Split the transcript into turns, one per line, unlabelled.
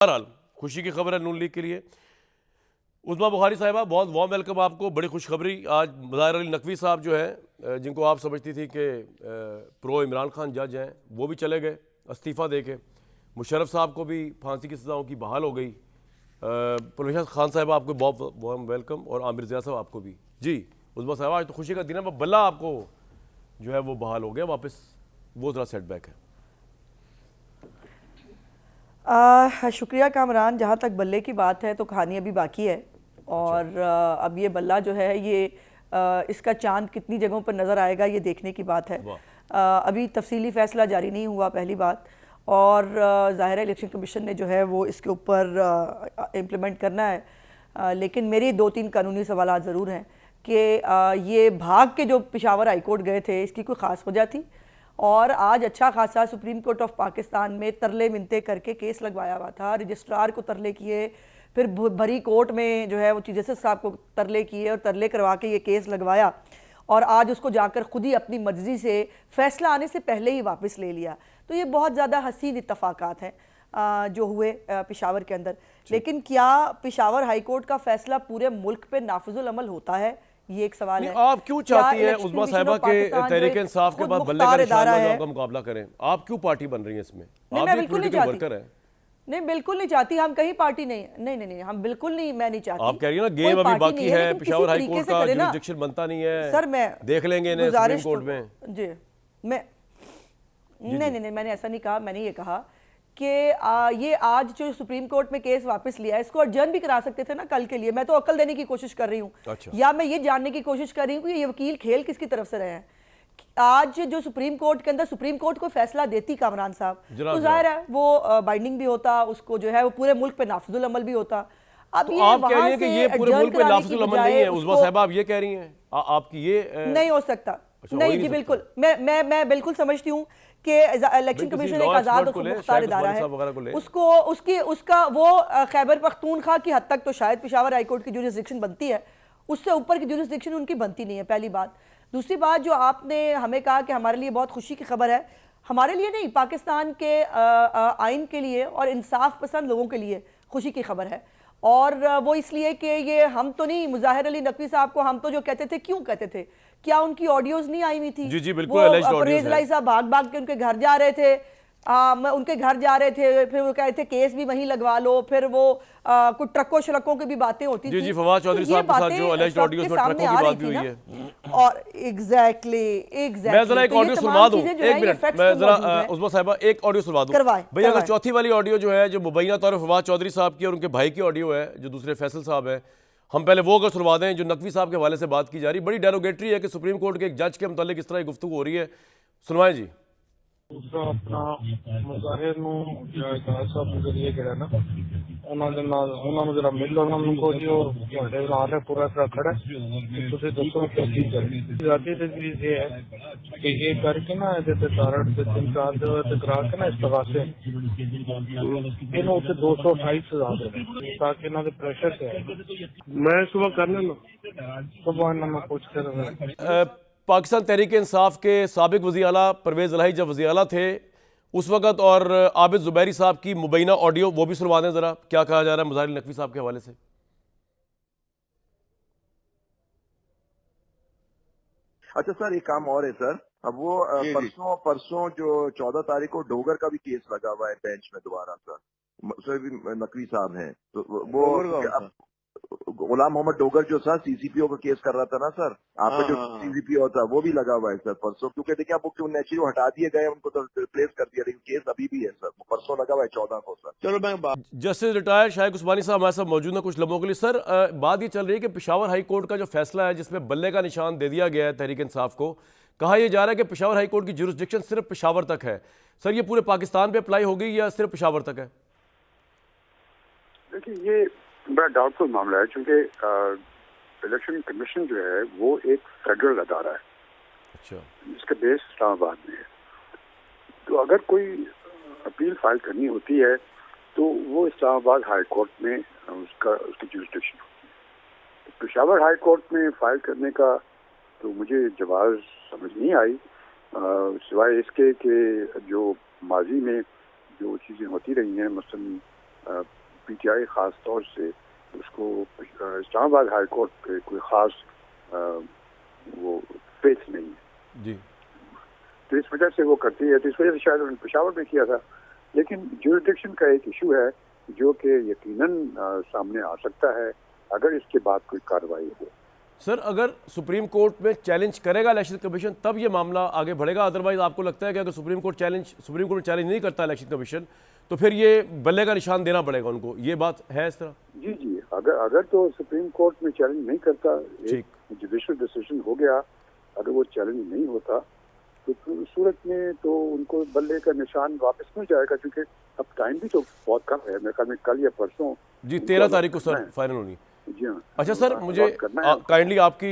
बहरहाल खुशी की खबर है नून लीग के लिए। उस्मा बुखारी साहिबा, बहुत वार्म वेलकम आपको। बड़ी खुशखबरी आज मुज़ाहिर अली नकवी साहब जो हैं, जिनको आप समझती थी कि प्रो इमरान खान जज हैं, वो भी चले गए इस्तीफ़ा दे के। मुशर्रफ साहब को भी फांसी की सज़ाओं की बहाल हो गई। परवेश खान साहिबा, आपको बहुत वार्म वेलकम, और आमिर ज़िया साहब आपको भी। जी उस्मा साहिबा, आज तो खुशी का दिन है, बल्ला आपको जो है वो बहाल हो गया वापस, वो ज़रा सेटबैक है।
शुक्रिया कामरान। जहाँ तक बल्ले की बात है तो कहानी अभी बाकी है, और अब ये बल्ला जो है ये इसका चांद कितनी जगहों पर नज़र आएगा ये देखने की बात है। अभी तफसीली फ़ैसला जारी नहीं हुआ, पहली बात, और ज़ाहिर है इलेक्शन कमीशन ने जो है वो इसके ऊपर इम्प्लीमेंट करना है। लेकिन मेरी 2-3 कानूनी सवाल ज़रूर हैं कि ये भाग के जो पेशावर हाई कोर्ट गए थे, इसकी कोई ख़ास वजह थी? और आज अच्छा खासा सुप्रीम कोर्ट ऑफ पाकिस्तान में तरले मिनते करके केस लगवाया हुआ था, रजिस्ट्रार को तरले किए, फिर भरी कोर्ट में जो है वो जस्टिस साहब को तरले किए और तरले करवा के ये केस लगवाया, और आज उसको जाकर खुद ही अपनी मर्जी से फैसला आने से पहले ही वापस ले लिया। तो ये बहुत ज़्यादा हसीन इत्तफाकात हैं जो हुए पेशावर के अंदर। लेकिन क्या पेशावर हाई कोर्ट का फैसला पूरे मुल्क पे नाफिजुल अमल होता है, ये एक सवाल है।
आप क्यों चाहती हैं उस्मा साहिबा के तहरीक इंसाफ के बाद बल्ले का निशान का मुकाबला करें? आप क्यों पार्टी बन रही हैं इसमें? आप भी पॉलिटिकल वर्कर हैं।
नहीं, बिल्कुल नहीं चाहती। हम कहीं पार्टी नहीं, नहीं नहीं नहीं, हम बिल्कुल नहीं, मैं नहीं चाहती।
आप कह रही हैं ना गेम अभी बाकी है, पेशावर हाई कोर्ट का जुरिसडिक्शन बनता नहीं है।
सर मैं
देख लेंगे इन्हें सुप्रीम कोर्ट में।
जी मैं नहीं नहीं नहीं, मैंने ऐसा नहीं कहा। मैंने ये कहा कि ये आज जो सुप्रीम कोर्ट में केस वापस लिया है, इसको अर्जन भी करा सकते थे ना कल के लिए। मैं तो अकल देने की कोशिश कर रही हूँ।
अच्छा।
या मैं ये जानने की कोशिश कर रही हूँ कि ये वकील खेल किसकी तरफ से रहे हैं। आज जो सुप्रीम कोर्ट के अंदर सुप्रीम कोर्ट को फैसला देती कामरान साहब, तो जाहिर है वो बाइंडिंग भी होता, उसको जो है वो पूरे मुल्क पे नाफिजुल अमल भी होता। अब
तो
ये
आप कह रही हैं कि ये पूरे मुल्क पे नाफिजुल अमल नहीं है, उस्मा साहिबा आप ये कह रही हैं? आपकी ये
नहीं हो सकता। नहीं जी, बिल्कुल मैं बिल्कुल समझती हूँ कि इलेक्शन कमीशन एक आजाद और खुदमुख्तार इदारा है। उसका वो खैबर पख्तूनख्वा की हद तक तो शायद पेशावर हाई कोर्ट की जुरिसडिक्शन बनती है, उससे ऊपर की जुरिसडिक्शन उनकी बनती नहीं है, पहली बात। दूसरी बात, जो आपने हमें कहा कि हमारे लिए बहुत खुशी की खबर है, हमारे लिए नहीं, पाकिस्तान के आइन के लिए और इंसाफ पसंद लोगों के लिए खुशी की खबर है। और वो इसलिए कि ये हम तो नहीं, मुज़ाहिर अली नकवी साहब को हम तो जो कहते थे, क्यों कहते थे, क्या उनकी ऑडियोज नहीं आई हुई थी?
जी जी बिल्कुल,
वो परवेज लाई साहब भाग भाग के उनके घर जा रहे थे, उनके घर जा रहे थे, फिर वो कहते थे केस भी वहीं लगवा लो, फिर वो कुछ ट्रकों शरकों की भी बातें होती थी।
जी फवाद चौधरी साहब के साथ जो अलैज्ड ऑडियोज में ट्रकों की बात भी हुई है।
और एग्जैक्टली
मैं जरा एक ऑडियो सुनवा दूं, एक मिनट, मैं जरा उस्मा साहिबा एक ऑडियो सुनवा दूं भैया। अगर चौथी वाली ऑडियो जो है, जो मुबैना तौर पर फवाद चौधरी साहब की और उनके भाई की ऑडियो है, जो दूसरे फैसल साहब है, हम पहले वो अगर सुनवा दें, जो नकवी साहब के हवाले से बात की जा रही, बड़ी डेरोगेटरी है कि सुप्रीम कोर्ट के एक जज के मुतालिक इस तरह की गुफ्तगू हो रही है। सुनवाएं जी।
दूसरा अपना मुजाहिर साहब जरिए गिरा ना उन्होंने जरा मिल लो उनको जो हाल है पूरा तरह खड़ा तुझे दसो क्या चीज है जाती तजवीज ये है कि ये करके ना जैसे तारड़ से 3-4 करा के ना इस्तीफा से इन्हों उसे 228,000 ताकि इन्हों के प्रेशर से मैं सुबह करने लो सुबह इन्होंने पूछ कर
पाकिस्तान तहरीक इंसाफ के साबिक वज़ीर आला परवेज़ इलाही जब वज़ीर आला थे उस वक़्त, और आबिद ज़ुबैरी साहब की मुबैना ऑडियो वो भी सुनवा दें ज़रा, क्या कहा जा रहा है मुज़ाहिर नकवी साहब के हवाले से।
अच्छा सर, एक काम और है सर। अब वो परसों जो 14 तारीख को डोगर का भी केस लगा हुआ है बेंच में दोबारा सर, उसमें भी नकवी साहब हैं, तो वो गुलाम मोहम्मद डोगर जो सर सीसीपीओ का केस कर रहा था ना सर, आपका जो सीसीपीओ था वो भी लगा हुआ है सर परसों, क्योंकि देखिए आप क्यों नेचुरल हटा दिए गए, उनको तो रिप्लेस कर दिया, लेकिन केस अभी भी है सर, परसों लगा हुआ है 14 को सर।
चलो मैं जस्टिस रिटायर्ड शाइक उस्मानी साहब हमारे साथ मौजूद है कुछ लम्हों के लिए। सर बात ये चल रही है कि पेशावर हाई कोर्ट का जो फैसला है जिसमें बल्ले का निशान दे दिया गया है तहरीक इंसाफ को, कहा यह जा रहा है कि पेशावर हाई कोर्ट की जुरिसडिक्शन सिर्फ पेशावर तक है। सर ये पूरे पाकिस्तान पे अप्लाई होगी या सिर्फ पेशावर तक है?
देखिए ये बड़ा डाउटफुल मामला है, क्योंकि इलेक्शन कमीशन जो है वो एक फेडरल अदारा है।
अच्छा।
जिसका बेस इस्लामाबाद में है। तो अगर कोई अपील फाइल करनी होती है तो वो इस्लामाबाद हाई कोर्ट में उसकी जुरिसडिक्शन होती है। तो पेशावर हाई कोर्ट में फाइल करने का तो मुझे जवाब समझ नहीं आई, सिवाय इसके कि जो माजी में जो चीज़ें होती रही हैं, मसलन पीटीआई खास तौर से उसको इस्लामाबाद हाई कोर्ट पे कोई खास वो फेथ नहीं है
जी।
तो इस वजह से वो करती है। तो इस वजह से शायद उन्होंने पेशावर में किया था। लेकिन ज्यूरिडिक्शन का एक इशू है जो कि यकीनन सामने आ सकता है अगर इसके बाद कोई कार्रवाई हो।
सर, अगर सुप्रीम कोर्ट में चैलेंज करेगा इलेक्शन कमीशन तब ये मामला आगे बढ़ेगा, अदरवाइज आपको लगता है कि अगर सुप्रीम कोर्ट चैलेंज नहीं करता इलेक्शन कमीशन तो फिर ये बल्ले का निशान देना पड़ेगा उनको, ये बात है इस तरह?
जी जी, अगर तो सुप्रीम कोर्ट में चैलेंज नहीं करता, एक जुडिशल डिसीजन हो गया, अगर वो चैलेंज नहीं होता तो फिर उस सूरत में तो उनको बल्ले का निशान वापस मिल जाएगा, क्योंकि अब टाइम भी तो बहुत कम है। मेरे ख्याल में कल या परसों
जी 13 तारीख को सर फाइनल होनी।
जी हाँ।
अच्छा सर, मुझे काइंडली आपकी